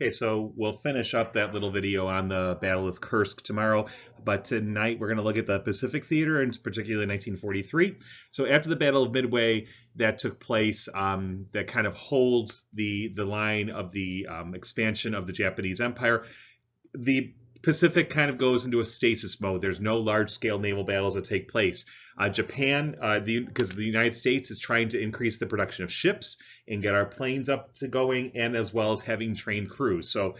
Okay, so we'll finish up that little video on the Battle of Kursk tomorrow, but tonight we're going to look at the Pacific Theater, and particularly 1943. So after the Battle of Midway that took place, that kind of holds the line of the expansion of the Japanese Empire, the Pacific kind of goes into a stasis mode. There's no large-scale naval battles that take place. Japan, because the United States is trying to increase the production of ships and get our planes up to going, and as well as having trained crews. So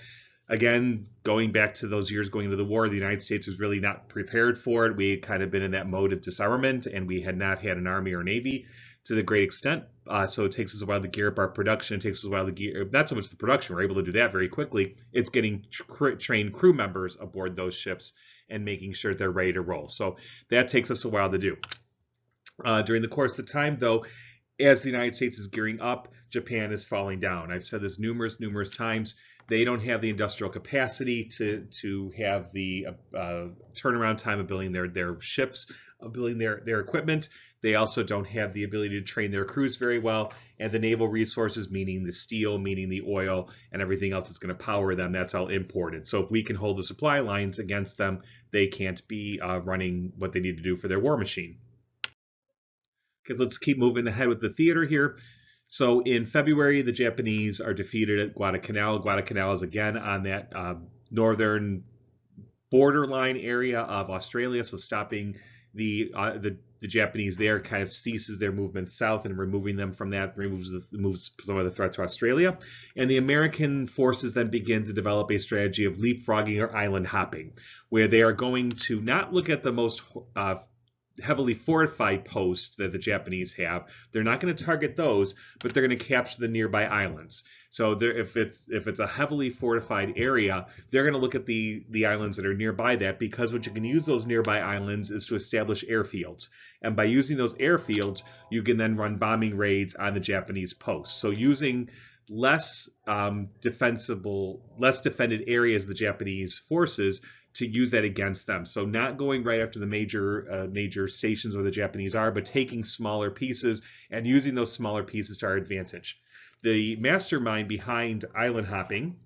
again, going back to those years going into the war, the United States was really not prepared for it. We had kind of been in that mode of disarmament, and we had not had an army or navy to the great extent. So it takes us a while to gear up our production. It takes us a while to gear, not so much the production, we're able to do that very quickly. It's getting trained crew members aboard those ships and making sure they're ready to roll. So that takes us a while to do. During the course of the time, though, as the United States is gearing up, Japan is falling down. I've said this numerous times. They don't have the industrial capacity to have the turnaround time of building their ships, of building their equipment. They also don't have the ability to train their crews very well, and the naval resources, meaning the steel, meaning the oil, and everything else that's going to power them, that's all imported. So if we can hold the supply lines against them, they can't be running what they need to do for their war machine. Because let's keep moving ahead with the theater here. So in February, the Japanese are defeated at Guadalcanal. Guadalcanal is again on that northern borderline area of Australia, so stopping the Japanese there kind of ceases their movement south, and removing them from that moves some of the threat to Australia. And the American forces then begin to develop a strategy of leapfrogging or island hopping, where they are going to not look at the most heavily fortified posts that the Japanese have. They're not going to target those, but they're going to capture the nearby islands. So if it's a heavily fortified area, they're going to look at the islands that are nearby that, because what you can use those nearby islands is to establish airfields. And by using those airfields, you can then run bombing raids on the Japanese posts. So using less defended areas of the Japanese forces to use that against them. So not going right after the major stations where the Japanese are, but taking smaller pieces and using those smaller pieces to our advantage. The mastermind behind island hopping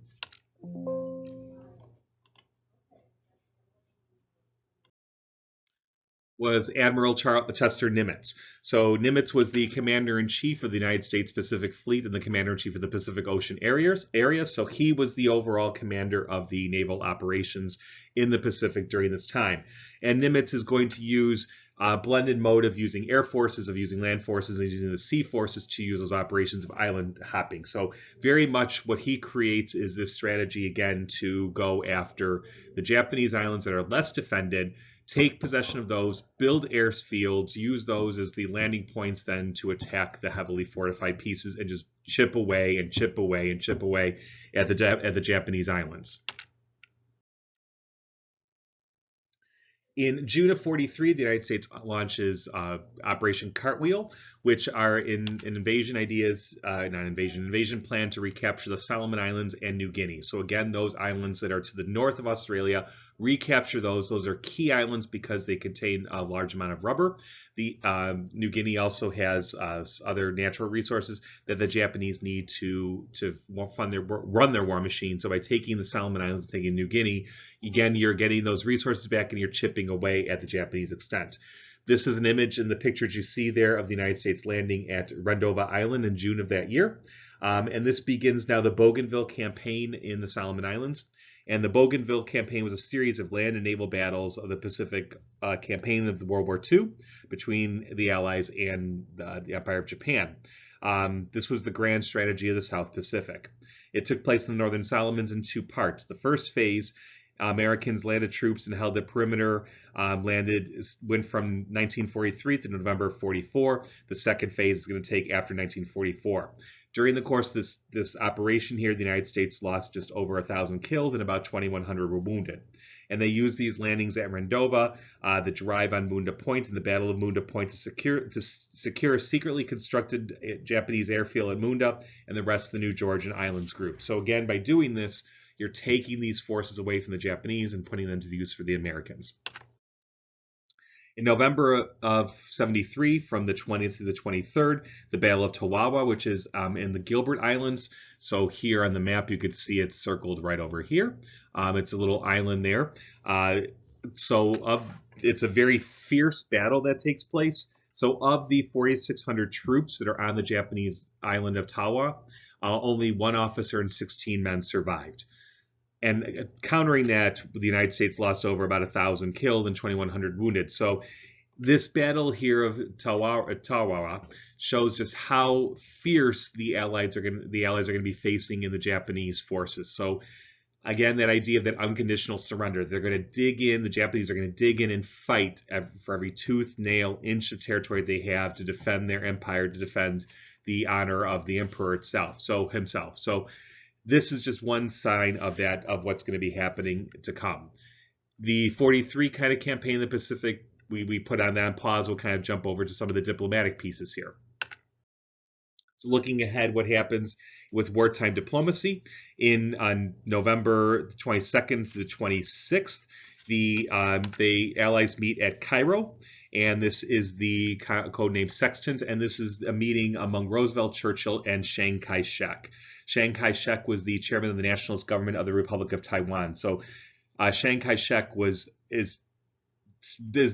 was Admiral Chester Nimitz. So Nimitz was the commander-in-chief of the United States Pacific Fleet and the commander-in-chief of the Pacific Ocean area. So he was the overall commander of the naval operations in the Pacific during this time. And Nimitz is going to use a blended mode of using air forces, of using land forces, and using the sea forces to use those operations of island hopping. So very much what he creates is this strategy, again, to go after the Japanese islands that are less defended, take possession of those, build airfields, use those as the landing points then to attack the heavily fortified pieces, and just chip away and chip away and chip away at the Japanese islands. In June of 43, the United States launches Operation Cartwheel, which are an invasion plan to recapture the Solomon Islands and New Guinea. So again, those islands that are to the north of Australia, recapture those. Those are key islands because they contain a large amount of rubber. The New Guinea also has other natural resources that the Japanese need to run their war machine. So by taking the Solomon Islands and taking New Guinea, again, you're getting those resources back and you're chipping away at the Japanese extent. This is an image in the pictures you see there of the United States landing at Rendova Island in June of that year. And this begins now the Bougainville campaign in the Solomon Islands. And the Bougainville campaign was a series of land and naval battles of the Pacific campaign of the World War II between the Allies and the Empire of Japan. This was the grand strategy of the South Pacific. It took place in the Northern Solomons in two parts. The first phase, Americans landed troops and held the perimeter, went from 1943 to November 44. The second phase is going to take after 1944. During the course of this operation here, the United States lost just over 1,000 killed and about 2,100 were wounded. And they used these landings at Rendova, the drive on Munda Point, and the Battle of Munda Point to secure a secretly constructed Japanese airfield at Munda and the rest of the New Georgian Islands group. So again, by doing this, you're taking these forces away from the Japanese and putting them to use for the Americans. In November of 73, from the 20th through the 23rd, the Battle of Tawawa, which is in the Gilbert Islands. So here on the map, you could see it circled right over here. It's a little island there. It's a very fierce battle that takes place. So of the 4,600 troops that are on the Japanese island of Tawa, only one officer and 16 men survived. And countering that, the United States lost over about 1,000 killed and 2,100 wounded. So this battle here of Tawawa shows just how fierce the Allies are going to be facing in the Japanese forces. So again, that idea of that unconditional surrender, they're going to dig in. The Japanese are going to dig in and fight for every tooth, nail, inch of territory they have to defend their empire, to defend the honor of the emperor himself. So this is just one sign of that, of what's going to be happening to come. The 43 kind of campaign in the Pacific, we put on that on pause. We'll kind of jump over to some of the diplomatic pieces here. So looking ahead, what happens with wartime diplomacy on November 22nd to the 26th, the Allies meet at Cairo, and this is the codename Sextons, and this is a meeting among Roosevelt, Churchill, and Chiang Kai-shek. Chiang Kai-shek was the chairman of the nationalist government of the Republic of Taiwan. So Chiang Kai-shek is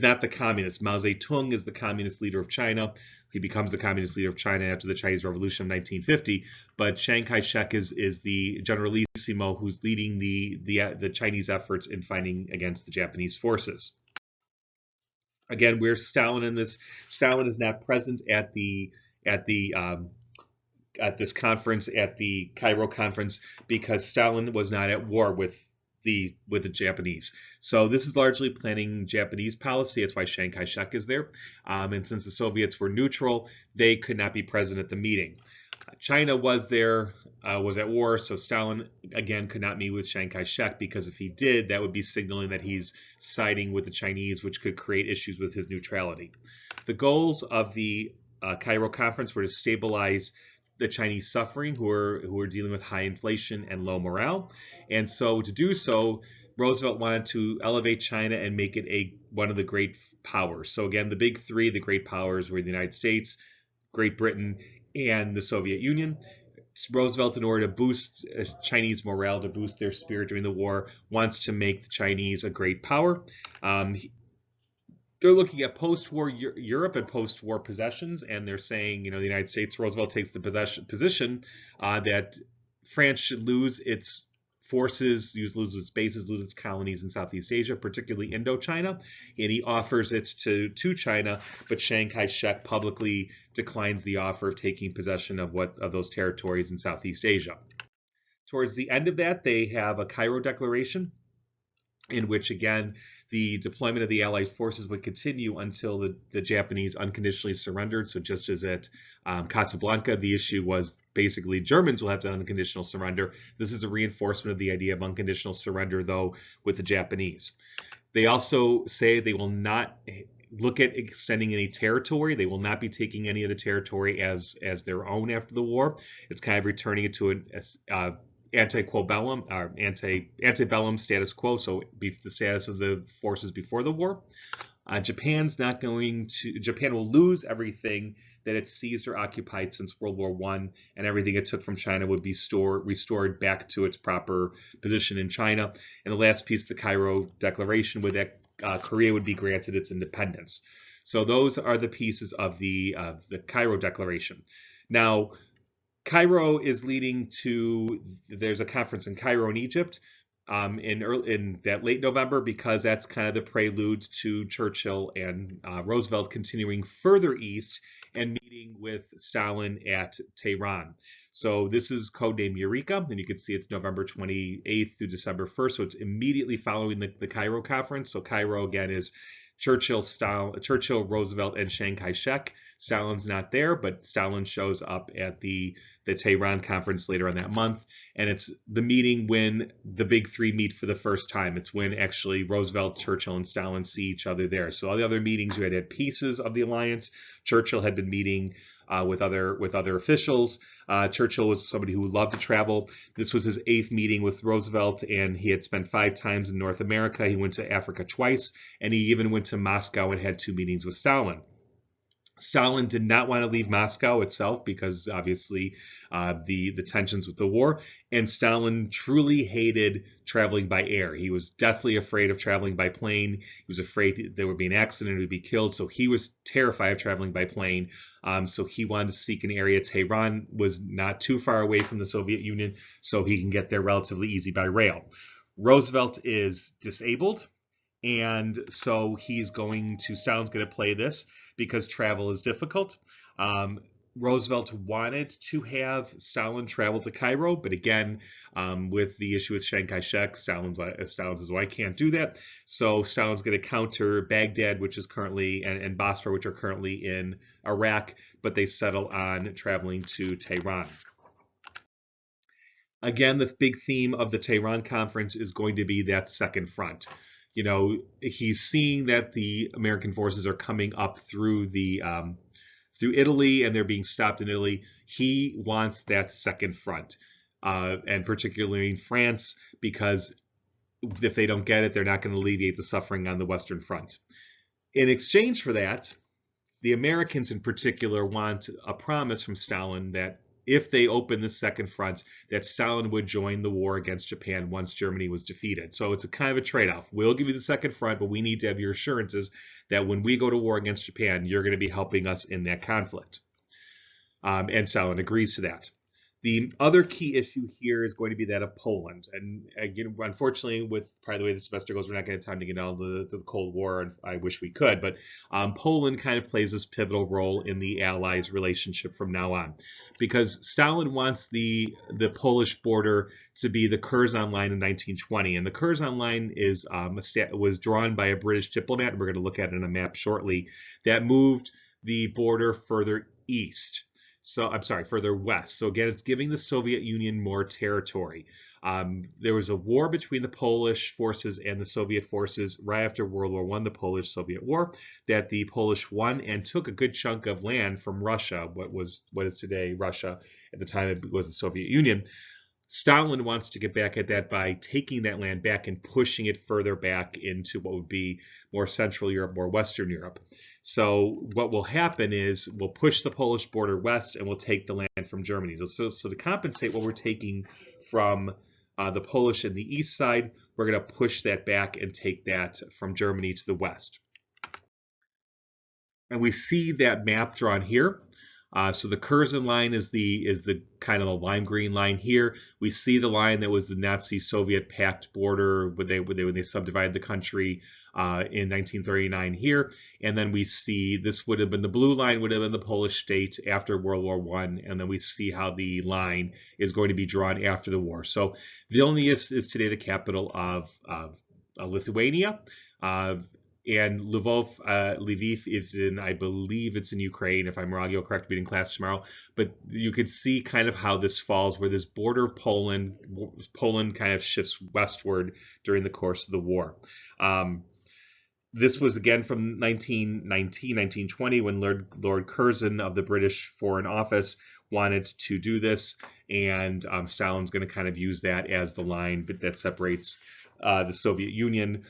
not the communist. Mao Zedong is the communist leader of China. He becomes the communist leader of China after the Chinese Revolution of 1950. But Chiang Kai-shek is the generalissimo who's leading the Chinese efforts in fighting against the Japanese forces. Again, where's Stalin in this? Stalin is not present at this conference, at the Cairo conference, because Stalin was not at war with the Japanese. So this is largely planning Japanese policy. That's why Chiang Kai-shek is there. And since the Soviets were neutral, they could not be present at the meeting. China was there, was at war, so Stalin, again, could not meet with Chiang Kai-shek, because if he did, that would be signaling that he's siding with the Chinese, which could create issues with his neutrality. The goals of the Cairo conference were to stabilize the Chinese suffering, who are dealing with high inflation and low morale. And so to do so, Roosevelt wanted to elevate China and make it one of the great powers. So again, the big three, the great powers, were the United States, Great Britain, and the Soviet Union. Roosevelt, in order to boost Chinese morale, to boost their spirit during the war, wants to make the Chinese a great power. They're looking at post-war Europe and post-war possessions, and they're saying, the United States, Roosevelt takes the position that France should lose its forces, lose its bases, lose its colonies in Southeast Asia, particularly Indochina, and he offers it to China, but Chiang Kai-shek publicly declines the offer of taking possession of those territories in Southeast Asia. Towards the end of that, they have a Cairo Declaration, in which, again, the deployment of the Allied forces would continue until the Japanese unconditionally surrendered. So just as at Casablanca, the issue was basically Germans will have to unconditional surrender. This is a reinforcement of the idea of unconditional surrender, though, with the Japanese. They also say they will not look at extending any territory. They will not be taking any of the territory as their own after the war. It's kind of returning it to an antebellum status quo, so the status of the forces before the war. Japan will lose everything that it seized or occupied since World War I, and everything it took from China would be restored back to its proper position in China. And the last piece, the Cairo Declaration, with that Korea would be granted its independence. So those are the pieces of the Cairo Declaration. Now, Cairo is leading to, there's a conference in Cairo in Egypt in that late November, because that's kind of the prelude to Churchill and Roosevelt continuing further east and meeting with Stalin at Tehran. So this is codename Eureka, and you can see it's November 28th through December 1st. So it's immediately following the Cairo conference. So Cairo, again, is Churchill, Roosevelt, and Chiang Kai-shek. Stalin's not there, but Stalin shows up at the the Tehran Conference later on that month. And it's the meeting when the big three meet for the first time. It's when actually Roosevelt, Churchill, and Stalin see each other there. So all the other meetings, you had pieces of the alliance. Churchill had been meeting with other officials. Churchill was somebody who loved to travel. This was his 8th meeting with Roosevelt, and he had spent 5 times in North America. He went to Africa twice, and he even went to Moscow and had 2 meetings with Stalin. Stalin did not want to leave Moscow itself because obviously the tensions with the war, and Stalin truly hated traveling by air. He was deathly afraid of traveling by plane. He was afraid there would be an accident, he would be killed, so he was terrified of traveling by plane. So he wanted to seek an area. Tehran was not too far away from the Soviet Union, so he can get there relatively easy by rail. Roosevelt is disabled, and so Stalin's going to play this because travel is difficult. Roosevelt wanted to have Stalin travel to Cairo, but again, with the issue with Chiang Kai-shek, Stalin says, well, I can't do that. So Stalin's going to counter Baghdad, which is currently, and Basra, which are currently in Iraq, but they settle on traveling to Tehran. Again, the big theme of the Tehran Conference is going to be that second front. You know, he's seeing that the American forces are coming up through Italy, and they're being stopped in Italy. He wants that second front, and particularly in France, because if they don't get it, they're not going to alleviate the suffering on the Western Front. In exchange for that, the Americans in particular want a promise from Stalin that if they open the second front, that Stalin would join the war against Japan once Germany was defeated. So it's a kind of a trade-off. We'll give you the second front, but we need to have your assurances that when we go to war against Japan, you're going to be helping us in that conflict. And Stalin agrees to that. The other key issue here is going to be that of Poland. And again, unfortunately, with probably the way the semester goes, we're not going to have time to get down to the Cold War, and I wish we could. But Poland kind of plays this pivotal role in the Allies' relationship from now on, because Stalin wants the Polish border to be the Curzon Line in 1920. And the Curzon Line was drawn by a British diplomat, and we're going to look at it on a map shortly, that moved the border further east. So I'm sorry, further west. So again, it's giving the Soviet Union more territory. There was a war between the Polish forces and the Soviet forces right after World War I, the Polish-Soviet War, that the Polish won and took a good chunk of land from Russia, what is today Russia. At the time, it was the Soviet Union. Stalin wants to get back at that by taking that land back and pushing it further back into what would be more Central Europe, more Western Europe. So what will happen is we'll push the Polish border west and we'll take the land from Germany. So to compensate what we're taking from the Polish and the east side, we're going to push that back and take that from Germany to the west. And we see that map drawn here. So the Curzon line is the kind of the lime green line here. We see the line that was the Nazi-Soviet pact border when they subdivided the country in 1939 here. And then we see this would have been the blue line, would have been the Polish state after World War I. And then we see how the line is going to be drawn after the war. So Vilnius is today the capital of Lithuania. And Lviv is in, I believe it's in Ukraine. If I'm wrong, you'll correct me in class tomorrow. But you could see kind of how this falls, where this border of Poland kind of shifts westward during the course of the war. This was again from 1919, 1920, when Lord Curzon of the British Foreign Office wanted to do this, and Stalin's going to kind of use that as the line that separates the Soviet Union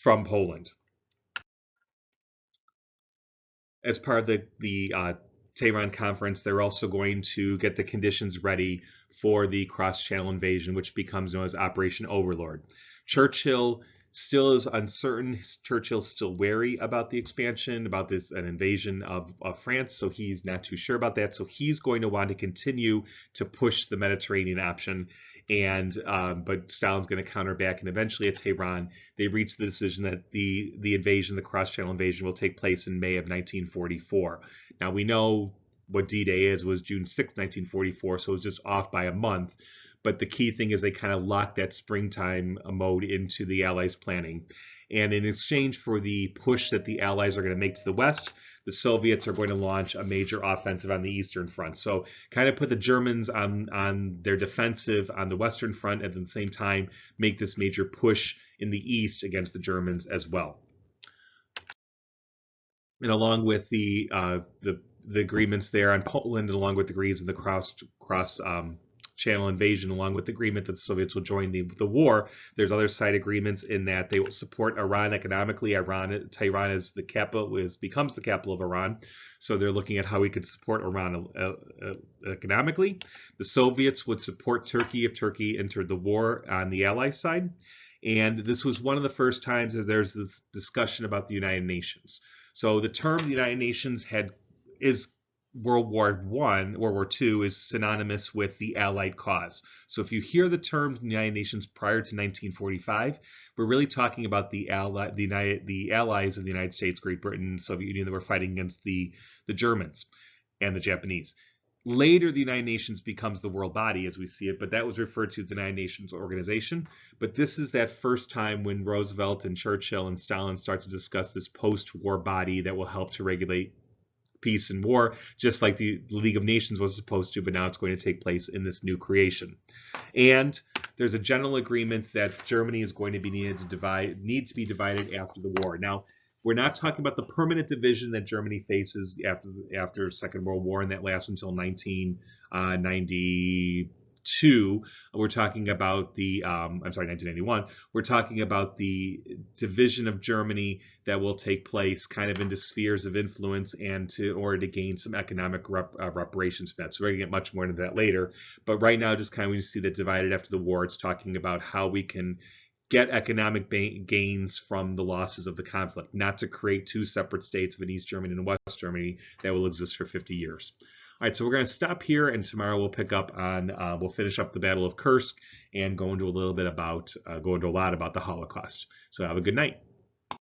from Poland. As part of the Tehran Conference, they're also going to get the conditions ready for the cross-channel invasion, which becomes known as Operation Overlord. Churchill still is uncertain. Churchill's still wary about the expansion, about an invasion of France, so he's not too sure about that. So he's going to want to continue to push the Mediterranean option, but Stalin's going to counter back, and eventually at Tehran, they reach the decision that the invasion, the cross-channel invasion, will take place in May of 1944. Now we know what D-Day was June 6, 1944, so it was just off by a month. But the key thing is they kind of lock that springtime mode into the Allies' planning. And in exchange for the push that the Allies are going to make to the west, the Soviets are going to launch a major offensive on the Eastern Front. So kind of put the Germans on their defensive on the Western Front, and at the same time make this major push in the East against the Germans as well. And along with the agreements there on Poland, and along with the agreements in the cross Channel invasion, along with the agreement that the Soviets will join the war, there's other side agreements in that they will support Iran economically. Tehran is the capital, becomes the capital of Iran, so they're looking at how we could support Iran economically. The Soviets would support Turkey if Turkey entered the war on the Allied side, and this was one of the first times that there's this discussion about the United Nations. So the term the United Nations is World War II is synonymous with the Allied cause. So if you hear the term United Nations prior to 1945, we're really talking about the allies of the United States, Great Britain, and Soviet Union that were fighting against the Germans and the Japanese. Later, the United Nations becomes the world body as we see it, but that was referred to as the United Nations Organization. But this is that first time when Roosevelt and Churchill and Stalin start to discuss this post-war body that will help to regulate peace and war, just like the League of Nations was supposed to, but now it's going to take place in this new creation. And there's a general agreement that Germany is going to be needs to be divided after the war. Now, we're not talking about the permanent division that Germany faces after Second World War, and that lasts until 1992. We're talking about the 1991. We're talking about the division of Germany that will take place kind of into spheres of influence, and in order to gain some economic reparations for that. So we're going to get much more into that later. But right now, just kind of we see that divided after the war. It's talking about how we can get economic gains from the losses of the conflict, not to create two separate states of an East Germany and a West Germany that will exist for 50 years. All right, so we're going to stop here, and tomorrow we'll pick up on, we'll finish up the Battle of Kursk and go into a lot about the Holocaust. So have a good night.